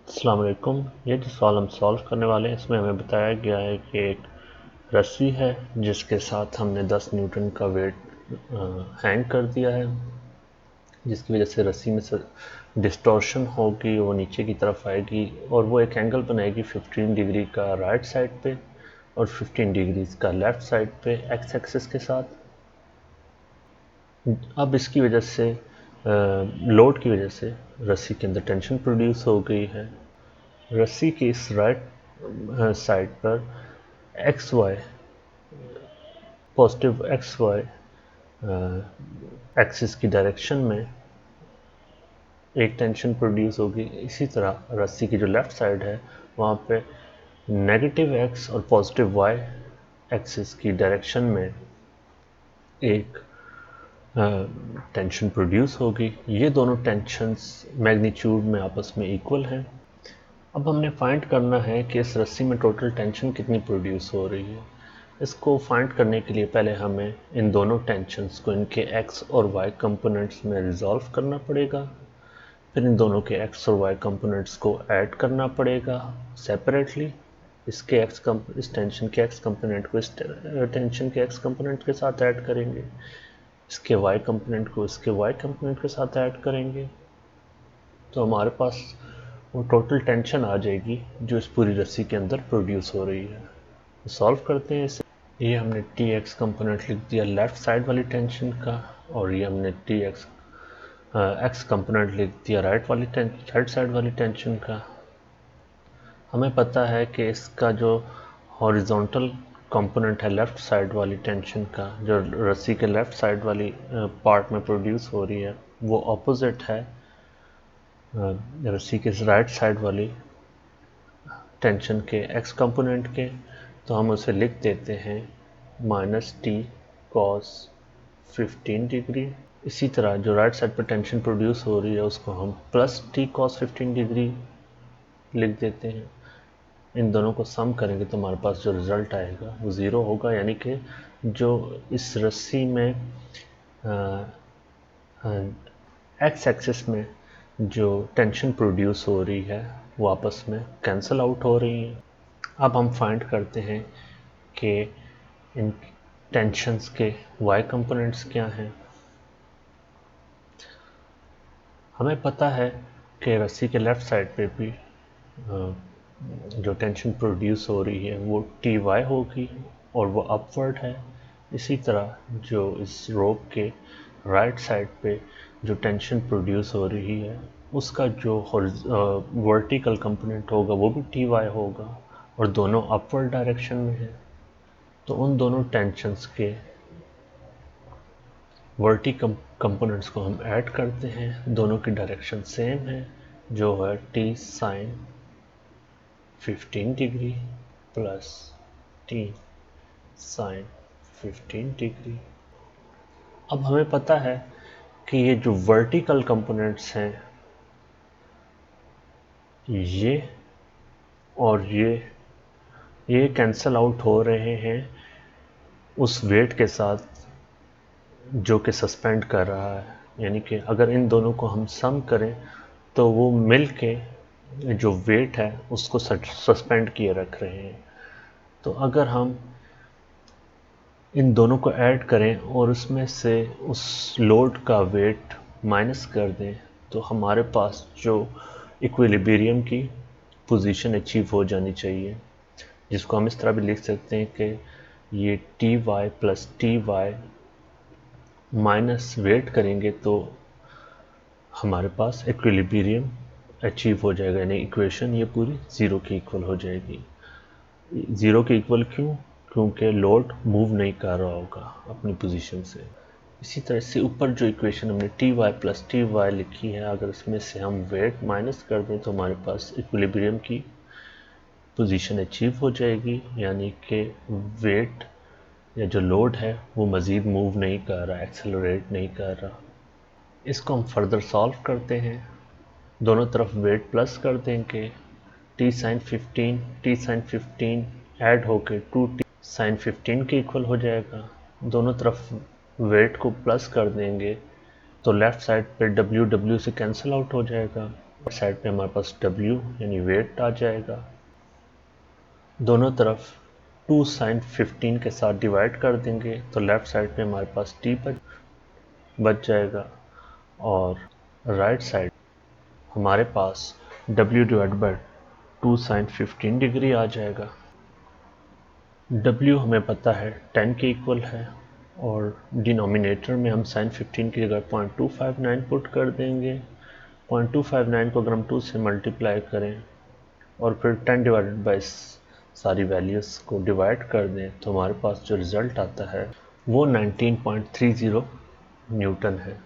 अस्सलाम वालेकुम। ये जो सवाल हम सॉल्व करने वाले हैं इसमें हमें बताया गया है कि एक रस्सी है जिसके साथ हमने 10 न्यूटन का वेट हैंग कर दिया है, जिसकी वजह से रस्सी में से डिस्टॉर्शन होगी, वो नीचे की तरफ आएगी और वो एक एंगल बनाएगी 15 डिग्री का राइट साइड पे और 15 डिग्री का लेफ़्ट साइड पे एक्स एक्सिस के साथ। अब इसकी वजह से लोड की वजह से रस्सी के अंदर टेंशन प्रोड्यूस हो गई है। रस्सी की इस राइट साइड पर X Y positive X Y axis की डायरेक्शन में एक टेंशन प्रोड्यूस होगी। इसी तरह रस्सी की जो लेफ़्ट साइड है वहाँ पे नेगेटिव एक्स और पॉजिटिव वाई एक्सिस की डायरेक्शन में एक टेंशन प्रोड्यूस होगी। ये दोनों टेंशन्स मैग्नीट्यूड में आपस में इक्वल हैं। अब हमने फाइंड करना है कि इस रस्सी में टोटल टेंशन कितनी प्रोड्यूस हो रही है। इसको फाइंड करने के लिए पहले हमें इन दोनों टेंशन्स को इनके एक्स और वाई कंपोनेंट्स में रिजॉल्व करना पड़ेगा। फिर इन दोनों के एक्स और वाई कंपोनेंट्स को ऐड करना पड़ेगा सेपरेटली। इस टेंशन के एक्स कंपोनेंट को इस टेंशन के एक्स कंपोनेंट के साथ ऐड करेंगे, इसके वाई कंपोनेंट को इसके वाई कंपोनेंट के साथ ऐड करेंगे, तो हमारे पास वो टोटल टेंशन आ जाएगी जो इस पूरी रस्सी के अंदर प्रोड्यूस हो रही है। तो सॉल्व करते हैं इसे। ये हमने टी एक्स कंपोनेंट लिख दिया लेफ़्ट साइड वाली टेंशन का, और ये हमने टी एक्स कंपोनेंट लिख दिया राइट साइड वाली टेंशन का। हमें पता है कि इसका जो हॉरिजॉन्टल कंपोनेंट है लेफ़्ट साइड वाली टेंशन का, जो रस्सी के लेफ़्ट साइड वाली पार्ट में प्रोड्यूस हो रही है, वो ऑपोजिट है रस्सी के राइट साइड वाली टेंशन के एक्स कंपोनेंट के। तो हम उसे लिख देते हैं माइनस टी कॉस 15 डिग्री। इसी तरह जो राइट साइड पर टेंशन प्रोड्यूस हो रही है उसको हम प्लस टी कॉस 15 डिग्री लिख देते हैं। इन दोनों को सम करेंगे तो हमारे पास जो रिज़ल्ट आएगा वो ज़ीरो होगा, यानी कि जो इस रस्सी में एक्स एक्सिस में जो टेंशन प्रोड्यूस हो रही है वो आपस में कैंसिल आउट हो रही है। अब हम फाइंड करते हैं कि इन टेंशन्स के वाई कंपोनेंट्स क्या हैं। हमें पता है कि रस्सी के लेफ़्ट साइड पे भी जो टेंशन प्रोड्यूस हो रही है वो टी वाई होगी और वो अपवर्ड है। इसी तरह जो इस रोप के राइट साइड पे जो टेंशन प्रोड्यूस हो रही है उसका जो वर्टिकल कंपोनेंट होगा वो भी टी वाई होगा और दोनों अपवर्ड डायरेक्शन में है। तो उन दोनों टेंशन्स के वर्टिकल कंपोनेंट्स को हम ऐड करते हैं। दोनों की डायरेक्शन सेम है, जो है T sine 15 degree plus T sine 15 degree. अब हमें पता है कि ये जो वर्टिकल कंपोनेंट्स हैं ये और ये कैंसल आउट हो रहे हैं उस वेट के साथ जो कि सस्पेंड कर रहा है। यानी कि अगर इन दोनों को हम सम करें तो वो मिल के जो वेट है उसको सस्पेंड किए रख रहे हैं। तो अगर हम इन दोनों को ऐड करें और उसमें से उस लोड का वेट माइनस कर दें तो हमारे पास जो इक्विलिब्रियम की पोजीशन अचीव हो जानी चाहिए, जिसको हम इस तरह भी लिख सकते हैं कि ये T Y plus T Y minus weight करेंगे तो हमारे पास इक्विलिब्रियम अचीव हो जाएगा, यानी इक्वेशन ये पूरी ज़ीरो की इक्वल हो जाएगी। ज़ीरो के इक्वल क्यों? क्योंकि लोड मूव नहीं कर रहा होगा अपनी पोजीशन से। इसी तरह से ऊपर जो इक्वेशन हमने T Y plus T Y लिखी है, अगर इसमें से हम वेट माइनस कर दें तो हमारे पास इक्विलिब्रियम की पोजीशन अचीव हो जाएगी, यानी कि वेट या जो लोड है वो मज़ीद मूव नहीं कर रहा, एक्सेलरेट नहीं कर रहा। इसको हम फर्दर सॉल्व करते हैं। दोनों तरफ वेट प्लस कर देंगे, टी साइन 15 ऐड होकर 2t साइन 15 के इक्वल हो जाएगा। दोनों तरफ वेट को प्लस कर देंगे तो लेफ़्ट साइड पे डब्ल्यू डब्ल्यू से कैंसिल आउट हो जाएगा। साइड पे हमारे पास W यानी वेट आ जाएगा। दोनों तरफ 2 sin 15 के साथ डिवाइड कर देंगे तो लेफ्ट साइड पे हमारे पास T बच जाएगा और राइट साइड हमारे पास W divide by 2 sin 15 degree आ जाएगा। W हमें पता है 10 के इक्वल है और डिनोमिनेटर में हम sin 15 की जगह 0.259 पुट कर देंगे। 0.259 को अगर हम 2 से मल्टीप्लाई करें और फिर 10 डिवाइडेड बाई सारी वैल्यूज़ को डिवाइड कर दें तो हमारे पास जो रिज़ल्ट आता है वो 19.30 न्यूटन है।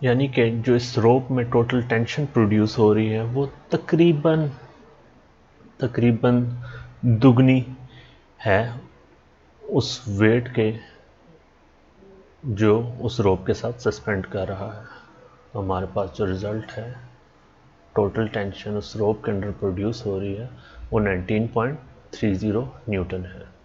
यानी कि जो इस रोप में टोटल टेंशन प्रोड्यूस हो रही है वो तकरीबन दुगनी है उस वेट के जो उस रोप के साथ सस्पेंड कर रहा है। तो हमारे पास जो रिज़ल्ट है टोटल टेंशन उस रोप के अंदर प्रोड्यूस हो रही है वो 19.30 न्यूटन है।